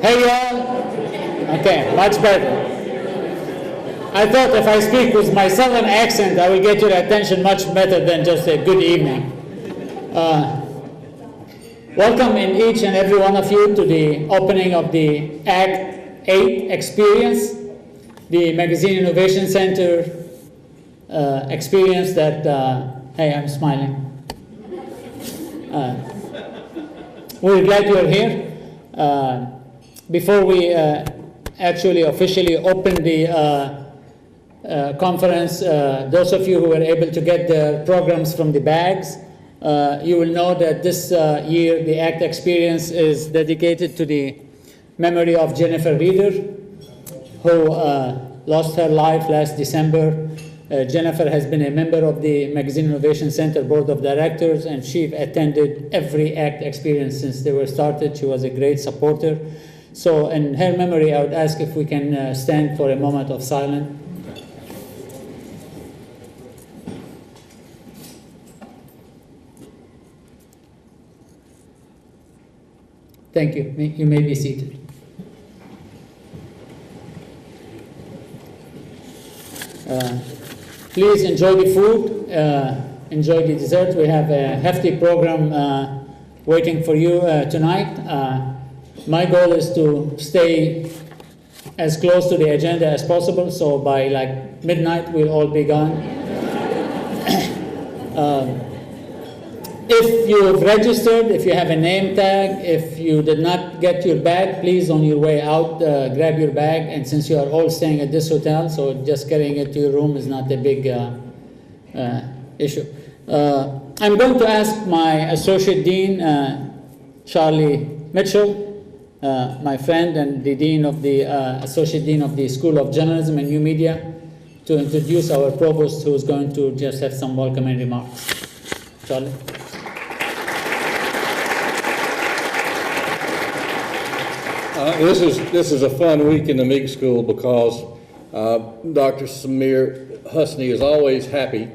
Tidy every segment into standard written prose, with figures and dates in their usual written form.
Hey y'all. Okay, much better. I thought if I speak with my southern accent, I will get your attention much better than just a good evening. Welcome in each and every one of you to the opening of the Act 8 experience, the Magazine Innovation Center experience that, hey, I'm smiling. We're glad you're here. Before we actually officially open the conference, those of you who were able to get the programs from the bags, you will know that this year the ACT experience is dedicated to the memory of Jennifer Reeder, who lost her life last December. Jennifer has been a member of the Magazine Innovation Center Board of Directors, and she attended every ACT experience since they were started. She was a great supporter. So in her memory, I would ask if we can stand for a moment of silence. Thank you. You may be seated. Please enjoy the food, enjoy the dessert. We have a hefty program waiting for you tonight. My goal is to stay as close to the agenda as possible, so by like midnight we'll all be gone. If you've registered, if you have a name tag, if you did not get your bag, please on your way out grab your bag. And since you are all staying at this hotel, so just carrying it to your room is not a big issue. I'm going to ask my Associate Dean, Charlie Mitchell, my friend and the Dean of the Associate Dean of the School of Journalism and New Media, to introduce our Provost, who is going to just have some welcoming remarks. Charlie. This is a fun week in the Meek School because Dr. Samir Husni is always happy,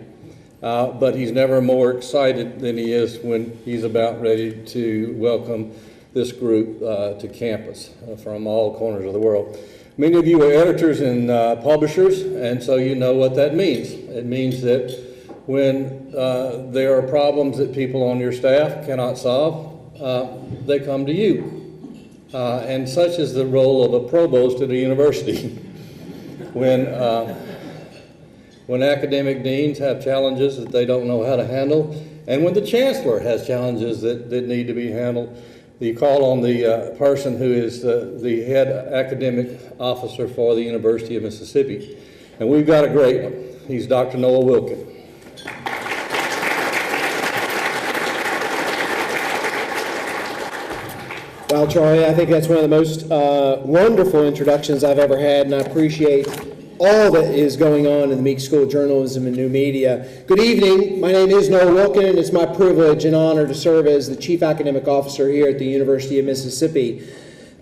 but he's never more excited than he is when he's about ready to welcome this group to campus from all corners of the world. Many of you are editors and publishers, and so you know what that means. It means that when there are problems that people on your staff cannot solve, they come to you. And such is the role of a provost at a university. When academic deans have challenges that they don't know how to handle, and when the chancellor has challenges that need to be handled, you call on the person who is the head academic officer for the University of Mississippi. And we've got a great one. He's Dr. Noah Wilkin. Well, Charlie, I think that's one of the most wonderful introductions I've ever had, and I appreciate all that is going on in the Meek School of Journalism and New Media. Good evening. My name is Noah Wilkin, and it's my privilege and honor to serve as the Chief Academic Officer here at the University of Mississippi.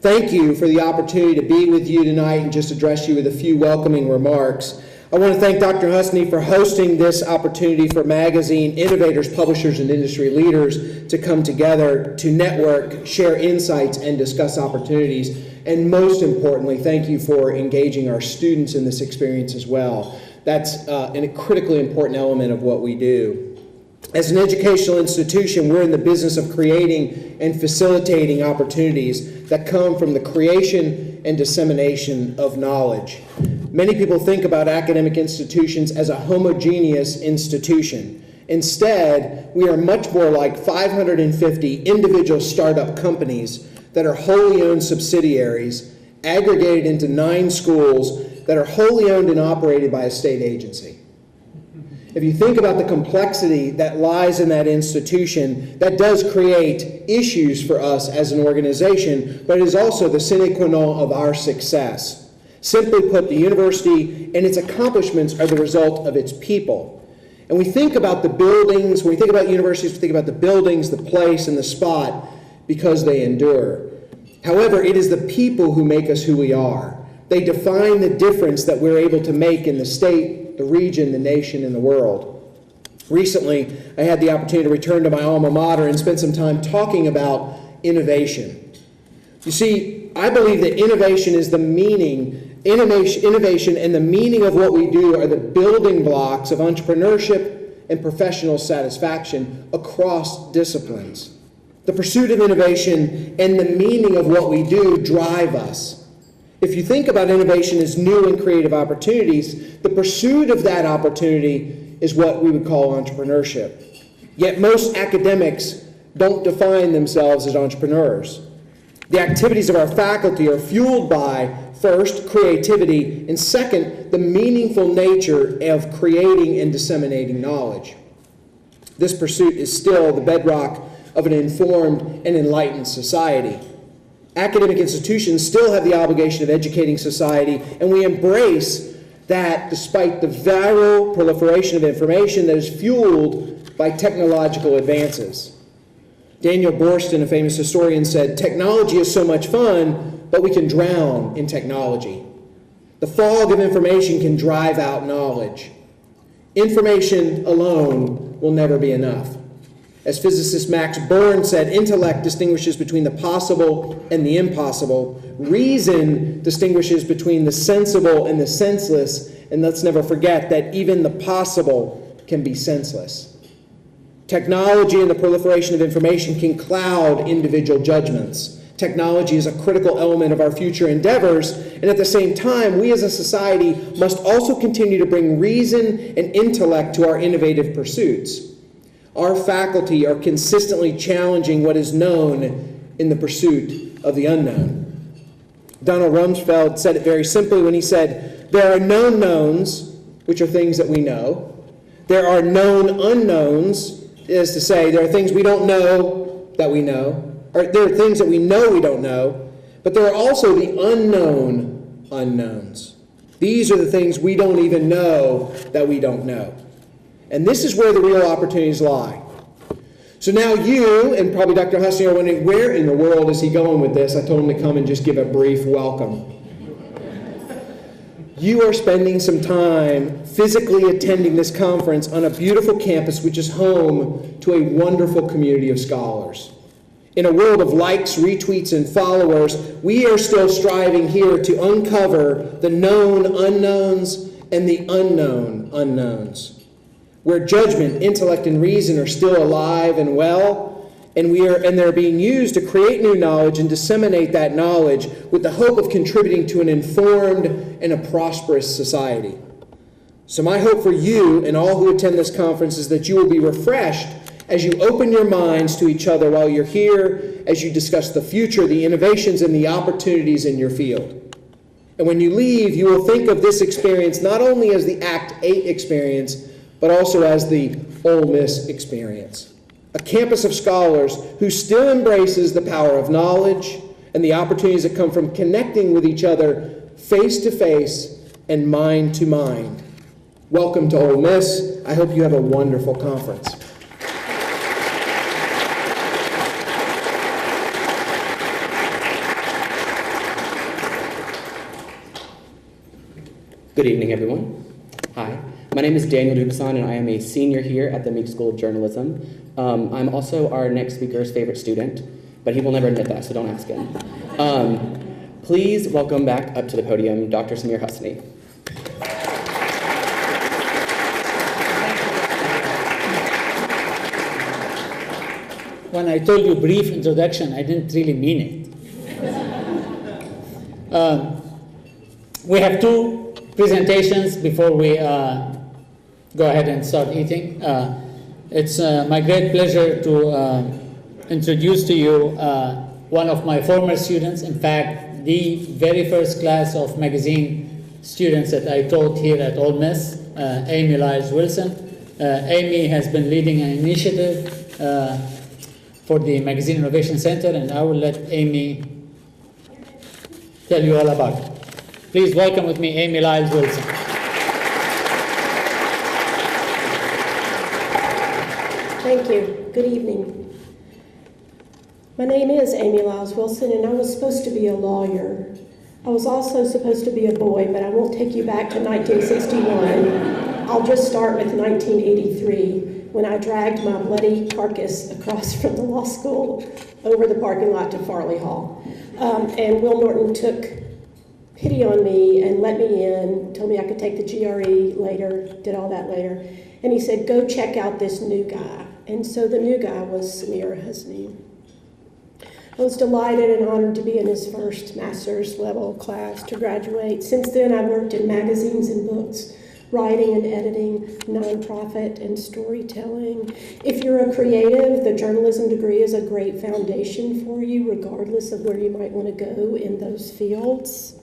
Thank you for the opportunity to be with you tonight and just address you with a few welcoming remarks. I want to thank Dr. Husni for hosting this opportunity for magazine innovators, publishers, and industry leaders to come together to network, share insights, and discuss opportunities. And most importantly, thank you for engaging our students in this experience as well. That's a critically important element of what we do. As an educational institution, we're in the business of creating and facilitating opportunities that come from the creation and dissemination of knowledge. Many people think about academic institutions as a homogeneous institution. Instead, we are much more like 550 individual startup companies that are wholly owned subsidiaries, aggregated into 9 schools that are wholly owned and operated by a state agency. If you think about the complexity that lies in that institution, that does create issues for us as an organization, but it is also the sine qua non of our success. Simply put, the university and its accomplishments are the result of its people. And we think about the buildings, when we think about universities, we think about the buildings, the place, and the spot because they endure. However, it is the people who make us who we are. They define the difference that we're able to make in the state, the region, the nation, and the world. Recently, I had the opportunity to return to my alma mater and spend some time talking about innovation. You see, I believe that innovation and the meaning of what we do are the building blocks of entrepreneurship and professional satisfaction across disciplines. The pursuit of innovation and the meaning of what we do drive us. If you think about innovation as new and creative opportunities, the pursuit of that opportunity is what we would call entrepreneurship. Yet most academics don't define themselves as entrepreneurs. The activities of our faculty are fueled by, first, creativity, and second, the meaningful nature of creating and disseminating knowledge. This pursuit is still the bedrock of an informed and enlightened society. Academic institutions still have the obligation of educating society, and we embrace that despite the viral proliferation of information that is fueled by technological advances. Daniel Boorstin, a famous historian, said, "Technology is so much fun, but we can drown in technology." The fog of information can drive out knowledge. Information alone will never be enough. As physicist Max Born said, intellect distinguishes between the possible and the impossible. Reason distinguishes between the sensible and the senseless. And let's never forget that even the possible can be senseless. Technology and the proliferation of information can cloud individual judgments. Technology is a critical element of our future endeavors, and at the same time, we as a society must also continue to bring reason and intellect to our innovative pursuits. Our faculty are consistently challenging what is known in the pursuit of the unknown. Donald Rumsfeld said it very simply when he said, "There are known knowns, which are things that we know. There are known unknowns," is to say, there are things we don't know that we know, or there are things that we know we don't know, but there are also the unknown unknowns. These are the things we don't even know that we don't know. And this is where the real opportunities lie. So now you, and probably Dr. Husni, are wondering, where in the world is he going with this? I told him to come and just give a brief welcome. You are spending some time physically attending this conference on a beautiful campus which is home to a wonderful community of scholars. In a world of likes, retweets, and followers, we are still striving here to uncover the known unknowns and the unknown unknowns, where judgment, intellect, and reason are still alive and well, and they're being used to create new knowledge and disseminate that knowledge with the hope of contributing to an informed and a prosperous society. So my hope for you and all who attend this conference is that you will be refreshed as you open your minds to each other while you're here, as you discuss the future, the innovations, and the opportunities in your field. And when you leave, you will think of this experience not only as the Act 8 experience, but also as the Ole Miss experience. A campus of scholars who still embraces the power of knowledge and the opportunities that come from connecting with each other face to face and mind to mind. Welcome to Ole Miss. I hope you have a wonderful conference. Good evening, everyone. Hi. My name is Daniel Dupason, and I am a senior here at the Meek School of Journalism. I'm also our next speaker's favorite student, but he will never admit that, so don't ask him. Please welcome back up to the podium, Dr. Samir Husni. When I told you brief introduction, I didn't really mean it. We have two presentations before we go ahead and start eating. It's my great pleasure to introduce to you one of my former students, in fact, the very first class of magazine students that I taught here at Ole Miss, Amy Lyles Wilson. Amy has been leading an initiative for the Magazine Innovation Center, and I will let Amy tell you all about it. Please welcome with me Amy Lyles Wilson. Thank you. Good evening. My name is Amy Lyles Wilson, and I was supposed to be a lawyer. I was also supposed to be a boy, but I won't take you back to 1961. I'll just start with 1983, when I dragged my bloody carcass across from the law school over the parking lot to Farley Hall. And Will Norton took pity on me and let me in, told me I could take the GRE later, did all that later. And he said, go check out this new guy. And so the new guy was Samir Husni. I was delighted and honored to be in his first master's level class to graduate. Since then, I've worked in magazines and books, writing and editing, nonprofit, and storytelling. If you're a creative, the journalism degree is a great foundation for you, regardless of where you might want to go in those fields.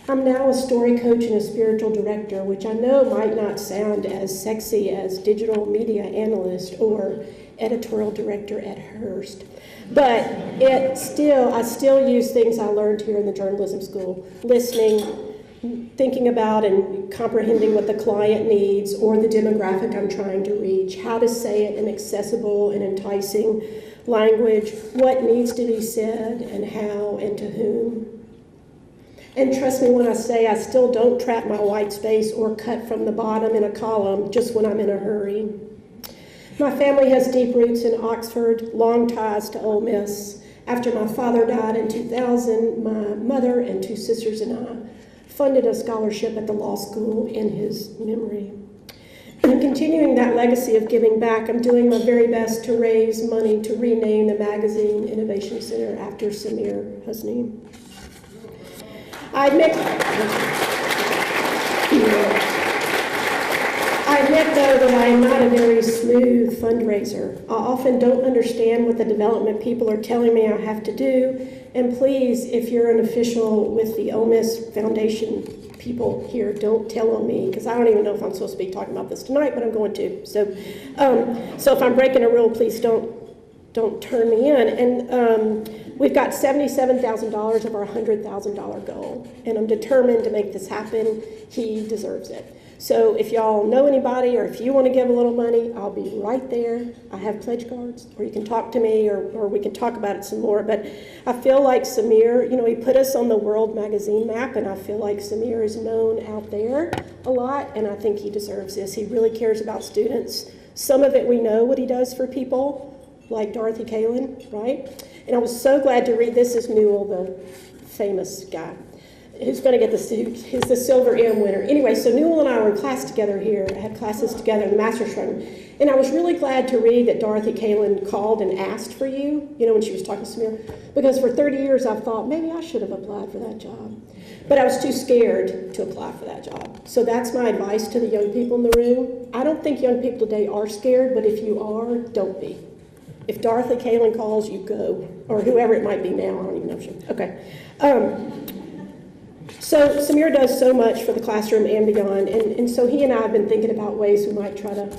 I'm now a story coach and a spiritual director, which I know might not sound as sexy as digital media analyst or editorial director at Hearst. But I still use things I learned here in the journalism school, listening, thinking about and comprehending what the client needs or the demographic I'm trying to reach, how to say it in accessible and enticing language, what needs to be said and how and to whom. And trust me when I say I still don't trap my white space or cut from the bottom in a column just when I'm in a hurry. My family has deep roots in Oxford, long ties to Ole Miss. After my father died in 2000, my mother and two sisters and I funded a scholarship at the law school in his memory. And continuing that legacy of giving back, I'm doing my very best to raise money to rename the Magazine Innovation Center after Samir Husni. I admit, though, that I am not a very smooth fundraiser. I often don't understand what the development people are telling me I have to do. And please, if you're an official with the Ole Miss Foundation people here, don't tell on me, because I don't even know if I'm supposed to be talking about this tonight, but I'm going to. So if I'm breaking a rule, please don't turn me in. And we've got $77,000 of our $100,000 goal, and I'm determined to make this happen. He deserves it. So if y'all know anybody or if you want to give a little money, I'll be right there. I have pledge cards, or you can talk to me, or we can talk about it some more. But I feel like Samir, he put us on the World Magazine map, and I feel like Samir is known out there a lot, and I think he deserves this. He really cares about students. Some of it we know what he does for people, like Dorothy Kalin, right? And I was so glad to read, this is Newell, the famous guy, who's going to get he's the Silver M winner. Anyway, so Newell and I were in class together here, had classes together in the master's program, and I was really glad to read that Dorothy Kalin called and asked for you, when she was talking to Samir, because for 30 years I've thought, maybe I should have applied for that job. But I was too scared to apply for that job. So that's my advice to the young people in the room. I don't think young people today are scared, but if you are, don't be. If Dorothy Kalin calls, you go, or whoever it might be now. I don't even know if she. Okay. So Samir does so much for the classroom and beyond, and so he and I have been thinking about ways we might try to,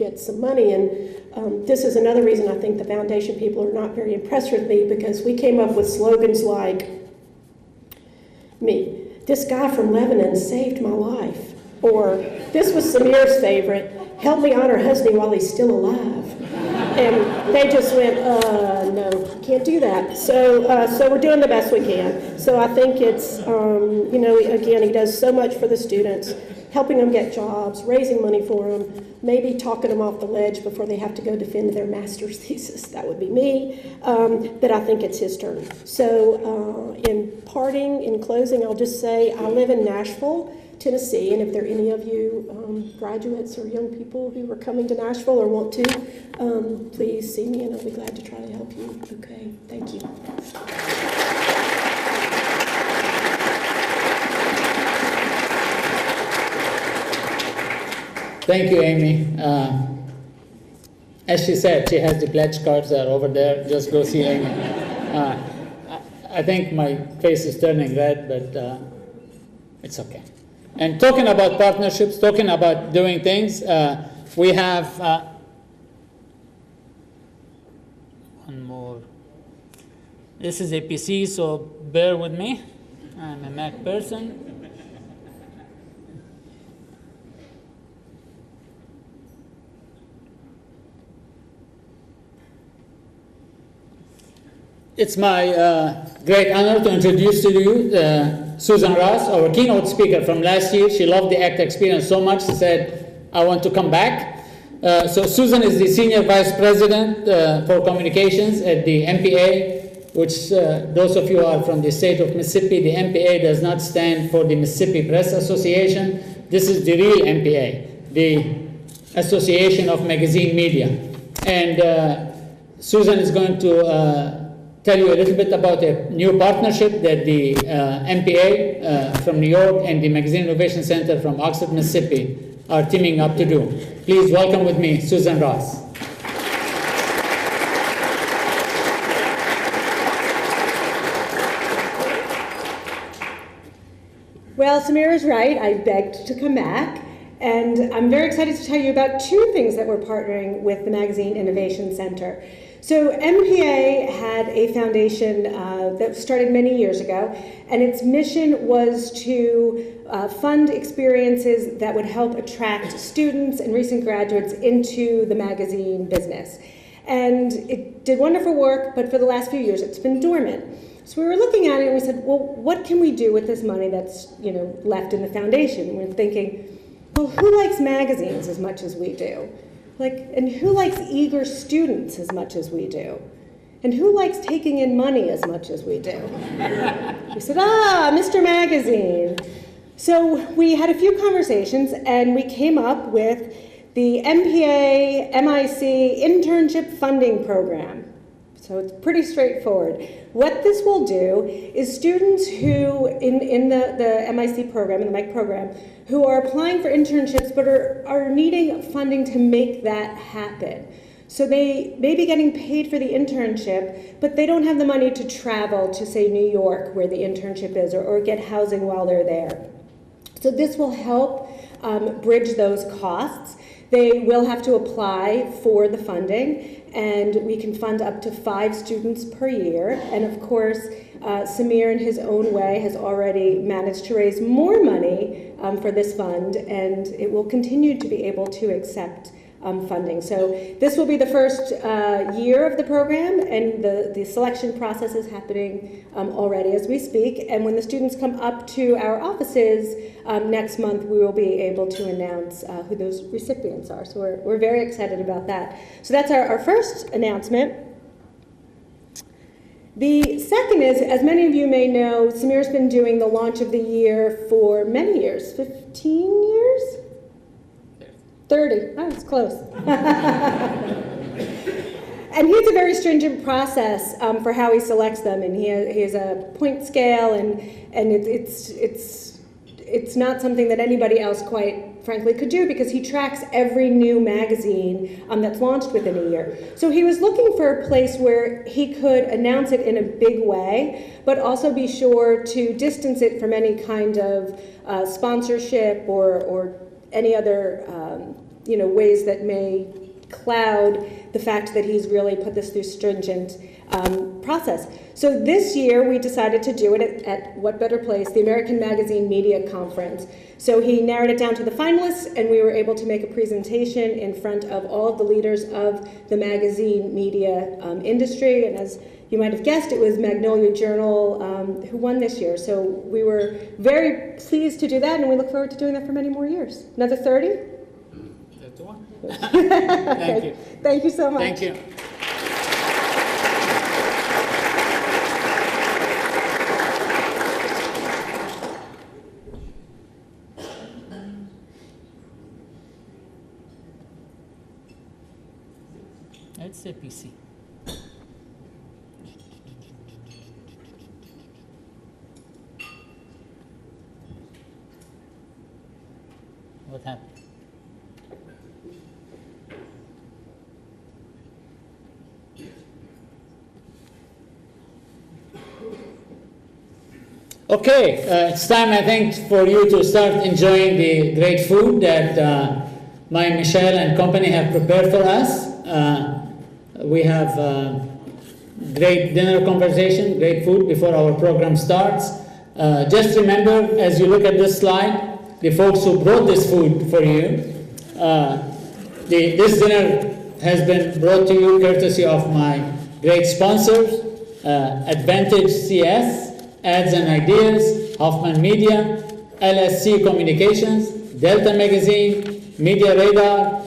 get some money. And this is another reason I think the foundation people are not very impressed with me, because we came up with slogans like, this guy from Lebanon saved my life, or this was Samir's favorite, help me honor Husni while he's still alive. And they just went, no, can't do that. So we're doing the best we can. So I think it's, again, he does so much for the students, helping them get jobs, raising money for them, maybe talking them off the ledge before they have to go defend their master's thesis. That would be me. But I think it's his turn. So in closing, I'll just say I live in Nashville, Tennessee, and if there are any of you graduates or young people who are coming to Nashville or want to, please see me and I'll be glad to try to help you. Okay, thank you. Thank you, Amy. As she said, she has the pledge cards that are over there. Just go see Amy. I think my face is turning red, but it's okay. And talking about partnerships, talking about doing things, we have one more. This is a PC, so bear with me. I'm a Mac person. It's my great honor to introduce to you Susan Ross, our keynote speaker from last year. She loved the ACT experience so much, she said, I want to come back. So Susan is the Senior Vice President for Communications at the MPA, which those of you who are from the state of Mississippi, the MPA does not stand for the Mississippi Press Association. This is the real MPA, the Association of Magazine Media. And Susan is going to tell you a little bit about a new partnership that the MPA from New York and the Magazine Innovation Center from Oxford, Mississippi are teaming up to do. Please welcome with me Susan Ross. Well, Samir is right. I begged to come back. And I'm very excited to tell you about two things that we're partnering with the Magazine Innovation Center. So MPA had a foundation that started many years ago, and its mission was to fund experiences that would help attract students and recent graduates into the magazine business. And it did wonderful work, but for the last few years it's been dormant. So we were looking at it and we said, well, what can we do with this money that's left in the foundation? And we're thinking, well, who likes magazines as much as we do? And who likes eager students as much as we do? And who likes taking in money as much as we do? We said, Mr. Magazine. So we had a few conversations and we came up with the MPA MIC Internship Funding Program. So it's pretty straightforward. What this will do is students who, in the MIC program, in the MIC program, who are applying for internships but are needing funding to make that happen. So they may be getting paid for the internship, but they don't have the money to travel to, say, New York, where the internship is, or get housing while they're there. So this will help bridge those costs. They will have to apply for the funding, and we can fund up to 5 students per year. And of course, Samir, in his own way, has already managed to raise more money for this fund, and it will continue to be able to accept funding. So this will be the first year of the program, and the selection process is happening already as we speak. And when the students come up to our offices next month, we will be able to announce who those recipients are. So we're very excited about that. So that's our first announcement. The second is, as many of you may know, Samir's been doing the launch of the year for many years, 15 years? 30, oh, it's close. And he has a very stringent process for how he selects them, and he has a point scale, and it's not something that anybody else, quite frankly, could do, because he tracks every new magazine that's launched within a year. So he was looking for a place where he could announce it in a big way, but also be sure to distance it from any kind of sponsorship or any other ways that may cloud the fact that he's really put this through stringent process. So this year we decided to do it at what better place, the American Magazine Media Conference. So he narrowed it down to the finalists, and we were able to make a presentation in front of all of the leaders of the magazine media industry. And as you might have guessed, it was Magnolia Journal who won this year. So we were very pleased to do that, and we look forward to doing that for many more years. Another 30? That's the one. Thank you. Thank you so much. Thank you. Let's say PC. What happened? Okay, it's time, I think, for you to start enjoying the great food that my Michelle and company have prepared for us. We have great dinner conversation, great food before our program starts. Just remember, as you look at this slide, the folks who brought this food for you. This dinner has been brought to you courtesy of my great sponsors, Advantage CS, Ads and Ideas, Hoffman Media, LSC Communications, Delta Magazine, Media Radar,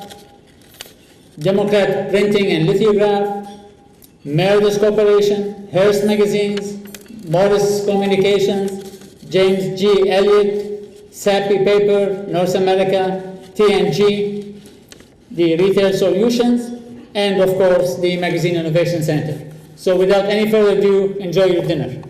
Democrat Printing and Lithograph, Meredith Corporation, Hearst Magazines, Morris Communications, James G. Elliott, Sappi Paper, North America, TNG, the Retail Solutions, and of course the Magazine Innovation Center. So without any further ado, enjoy your dinner.